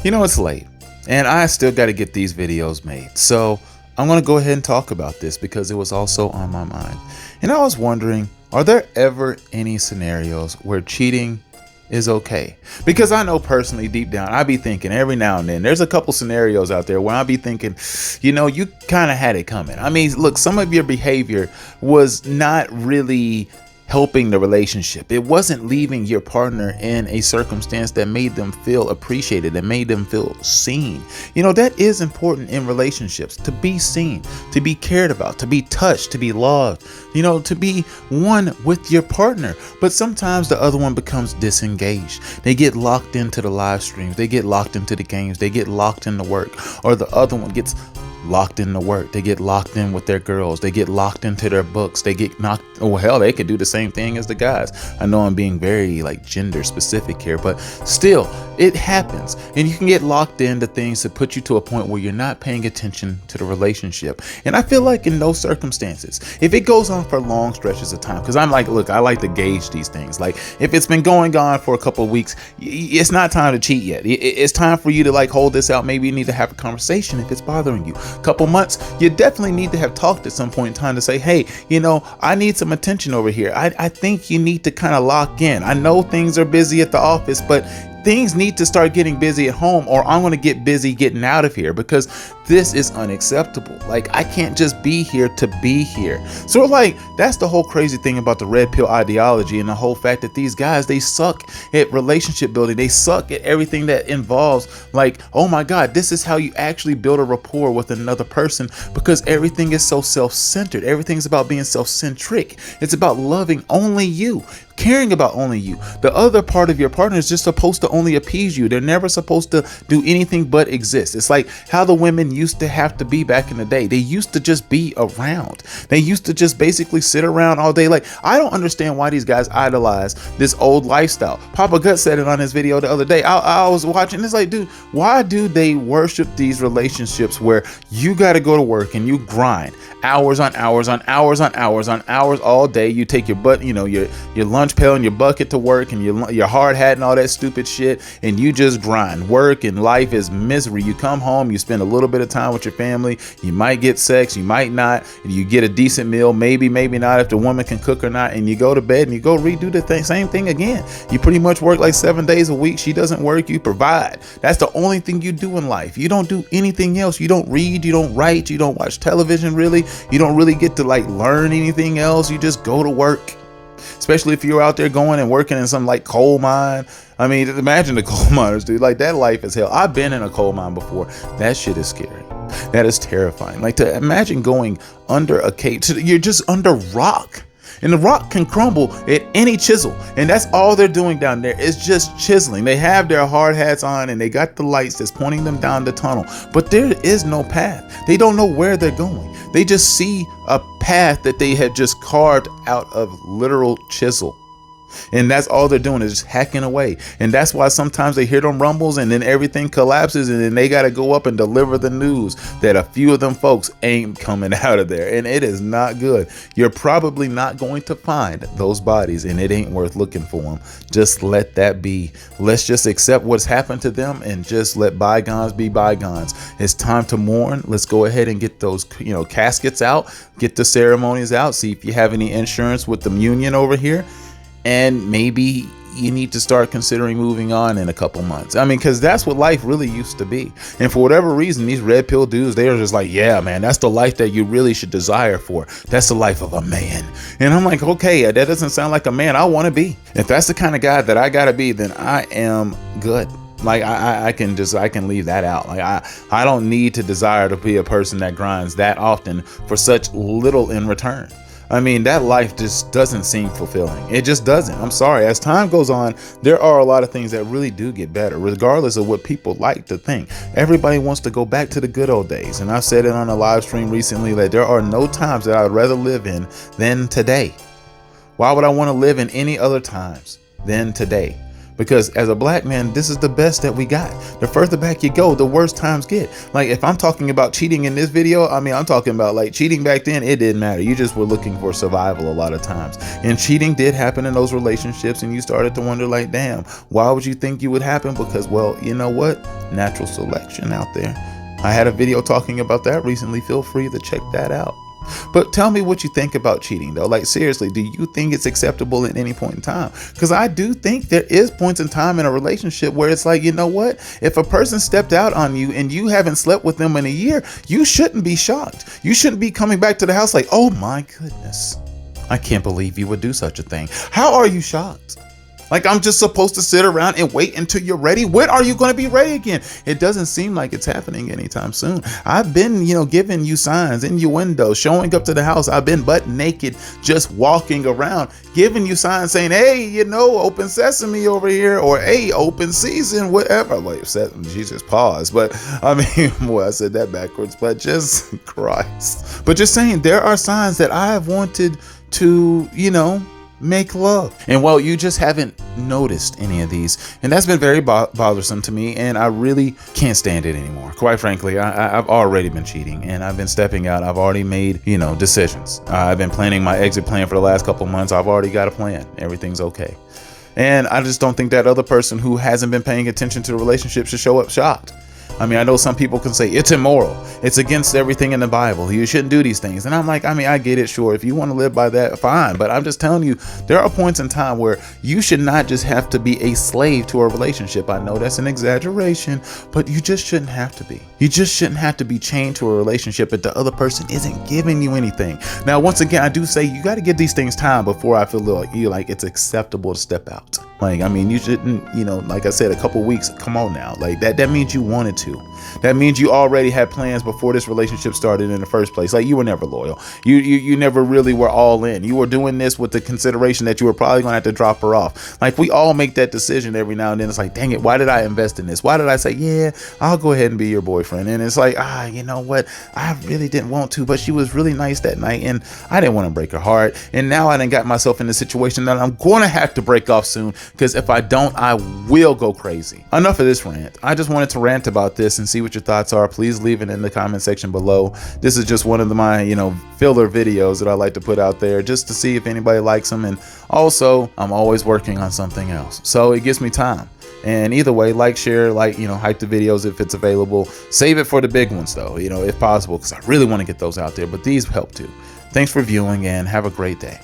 It's late and I still got to get these videos made. So I'm going to go ahead and talk about this because it was also on my mind. And I was wondering, are there ever any scenarios where cheating is okay? Because I know personally deep down, I be thinking every now and then, there's a couple scenarios out there where I be thinking, you kind of had it coming. I mean, look, some of your behavior was not really helping the relationship. It wasn't leaving your partner in a circumstance that made them feel appreciated, that made them feel seen. That is important in relationships, to be seen, to be cared about, to be touched, to be loved, to be one with your partner. But sometimes the other one becomes disengaged. They get locked into the live streams. They get locked into the games. They get locked into work, or the other one gets locked into work. They get locked in with their girls. They get locked into their books. They get they could do the same thing as the guys. I know I'm being very gender specific here, but still it happens. And you can get locked into things that put you to a point where you're not paying attention to the relationship. And I feel like in those circumstances, if it goes on for long stretches of time, because I like to gauge these things. Like if it's been going on for a couple of weeks, it's not time to cheat yet. It's time for you to hold this out. Maybe you need to have a conversation if it's bothering you. Couple months, you definitely need to have talked at some point in time to say, hey, I need some attention over here. I think you need to kind of lock in. I know things are busy at the office, but things need to start getting busy at home, or I'm going to get busy getting out of here, because this is unacceptable. I can't just be here to be here. So that's the whole crazy thing about the red pill ideology, and the whole fact that these guys, they suck at relationship building. They suck at everything that involves oh my God, this is how you actually build a rapport with another person, because everything is so self-centered. Everything's about being self-centric. It's about loving only you, caring about only you. The other part of your partner is just supposed to only appease you. They're never supposed to do anything but exist. It's like how the women used to have to be back in the day. They used to just be around. They used to just basically sit around all day. I don't understand why these guys idolize this old lifestyle. Papa Gut said it on his video the other day. I was watching. It's dude, why do they worship these relationships where you got to go to work and you grind hours on hours on hours on hours on hours all day? You take your butt, your lunch pail and your bucket to work, and your hard hat and all that stupid shit, and you just grind. Work and life is misery. You come home, you spend a little bit of time with your family. You might get sex, you might not. You get a decent meal, maybe not, if the woman can cook or not, and you go to bed and you go redo the same thing again. You pretty much work 7 days a week. She doesn't work, you provide. That's the only thing you do in life. You don't do anything else. You don't read, you don't write, you don't watch television really. You don't really get to learn anything else. You just go to work. Especially if you're out there going and working in some coal mine. I mean, imagine the coal miners, dude. That life is hell. I've been in a coal mine before. That shit is scary. That is terrifying. To imagine going under a cave. You're just under rock. And the rock can crumble at any chisel. And that's all they're doing down there is just chiseling. They have their hard hats on and they got the lights that's pointing them down the tunnel. But there is no path. They don't know where they're going. They just see a path that they have just carved out of literal chisel. And that's all they're doing is just hacking away. And that's why sometimes they hear them rumbles and then everything collapses, and then they got to go up and deliver the news that a few of them folks ain't coming out of there. And it is not good. You're probably not going to find those bodies, and it ain't worth looking for them. Just let that be. Let's just accept what's happened to them and just let bygones be bygones. It's time to mourn. Let's go ahead and get those caskets out, get the ceremonies out, see if you have any insurance with the union over here. And maybe you need to start considering moving on in a couple months. I mean, because that's what life really used to be. And for whatever reason, these red pill dudes, they are just yeah, man, that's the life that you really should desire for. That's the life of a man. And I'm okay, that doesn't sound like a man I want to be. If that's the kind of guy that I got to be, then I am good. I can leave that out. I don't need to desire to be a person that grinds that often for such little in return. I mean, that life just doesn't seem fulfilling. It just doesn't. I'm sorry. As time goes on, there are a lot of things that really do get better, regardless of what people like to think. Everybody wants to go back to the good old days. And I've said it on a live stream recently that there are no times that I would rather live in than today. Why would I want to live in any other times than today? Because as a black man, this is the best that we got. The further back you go, the worse times get. Like if I'm talking about cheating in this video, I mean, I'm talking about like cheating back then, it didn't matter. You just were looking for survival a lot of times. And cheating did happen in those relationships, and you started to wonder like, damn, why would you think you would happen? Because, well, you know what? Natural selection out there. I had a video talking about that recently. Feel free to check that out. But tell me what you think about cheating though. Like seriously, do you think it's acceptable at any point in time? Because I do think there is points in time in a relationship where it's like, you know what? If a person stepped out on you and you haven't slept with them in a year, you shouldn't be shocked. You shouldn't be coming back to the house like, oh my goodness, I can't believe you would do such a thing. How are you shocked? Like I'm just supposed to sit around and wait until you're ready? When are you going to be ready again? It doesn't seem like it's happening anytime soon. I've been, giving you signs, innuendo, showing up to the house. I've been butt naked, just walking around, giving you signs saying, hey, open sesame over here, or hey, open season, whatever. Like Jesus paused, but I mean, well, I said that backwards, but just Christ. But just saying, there are signs that I have wanted to, make love. And well, you just haven't noticed any of these. And that's been very bothersome to me. And I really can't stand it anymore. Quite frankly, I've already been cheating and I've been stepping out. I've already made, decisions. I've been planning my exit plan for the last couple of months. I've already got a plan. Everything's okay. And I just don't think that other person who hasn't been paying attention to the relationship should show up shocked. I mean, I know some people can say it's immoral. It's against everything in the Bible. You shouldn't do these things. And I'm like, I get it. Sure. If you want to live by that, fine. But I'm just telling you, there are points in time where you should not just have to be a slave to a relationship. I know that's an exaggeration, but you just shouldn't have to be. You just shouldn't have to be chained to a relationship if the other person isn't giving you anything. Now, once again, I do say you got to give these things time before I feel like it's acceptable to step out. Like, I mean, you shouldn't, like I said, a couple weeks, come on now. Like that means you wanted to. That means you already had plans before this relationship started in the first place. Like you were never loyal. You never really were all in. You were doing this with the consideration that you were probably going to have to drop her off. Like we all make that decision every now and then. It's like, dang it, why did I invest in this? Why did I say, yeah, I'll go ahead and be your boyfriend? And it's like, you know what? I really didn't want to, but she was really nice that night and I didn't want to break her heart. And now I done got myself in a situation that I'm going to have to break off soon, because if I don't, I will go crazy. Enough of this rant. I just wanted to rant about this and see what your thoughts are. Please leave it in the comment section below. This is just one of my, filler videos that I like to put out there just to see if anybody likes them. And also, I'm always working on something else, so it gives me time. And either way, like, share, hype the videos if it's available. Save it for the big ones though, if possible, because I really want to get those out there, but these help too. Thanks for viewing and have a great day.